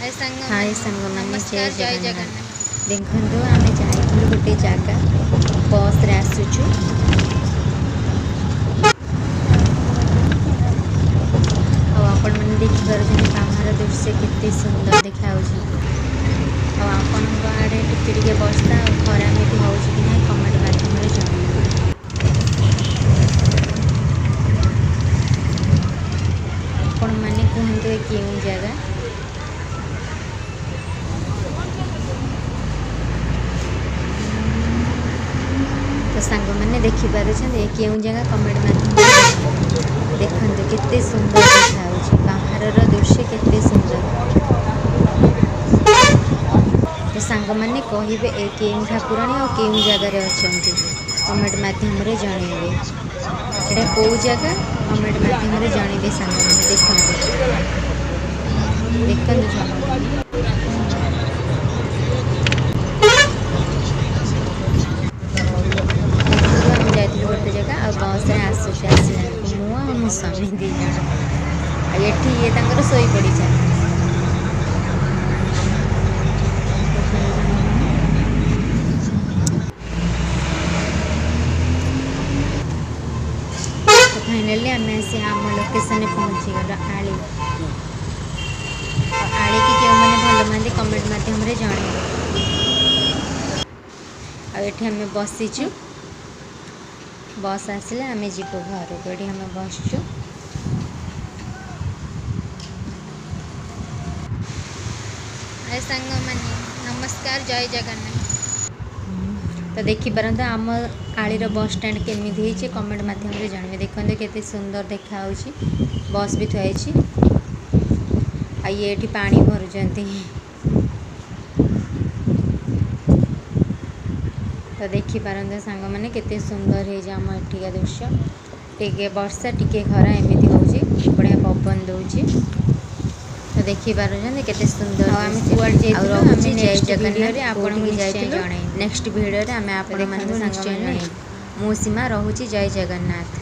हाय सांग मैंने जय जगन्नाथ देखु आम जाइलु गोटे जगह बस रे आसुचु आपण मैंने देखिपार बाहर दृश्य केते सुंदर देखा आपण आड़े टिके वर्षा खरा एमती हो कमेंट माध्यम जन आपण मैंने कहतु क्यों जगह तो सांग मैंने देखिपारे क्यों जगह कमेंट माध्यम देखते केते सुंदर देखा बाहर दृश्य केते सुंदर तो सांग मैंने कहे ए क्यों ठाकुराणी और क्यों जगार अच्छा कमेंट माध्यम जनइबे एटा कौ जगह कमेंट माध्यम जनइबे सांग मैंने देखते देखते गोटे जगह आ बस रे आसुचे आसला मु मो स्वामी दी जन ये शोई पड़ी फाइनली आम आसी आम लोकेशन पहुँची गल आली आली की क्यों मैंने भल मानते कमेंट माध्यम जन आम बसीचु बस आसले आम जीव घर को ये आम बसचु सांग माने नमस्कार जय जगन्नाथ। तो देखिपार आम आलीर बस स्टैंड केमी कमेंट माध्यम जानवे देखते केते सुंदर देखा बस भी थुआई ये पानी भरुचंती तो देखिपारते सांग मैंने केते सुंदर है आम एठिका दृश्य टिके वर्षा टिके खरा एमती हो बढ़िया पवन दूची तो देखिपार केते सुंदर आम कुआड़ जय जगन्नाथ आपको नेक्स्ट वीडियो आम आप निश्चय मु सीमा रोची जय जगन्नाथ।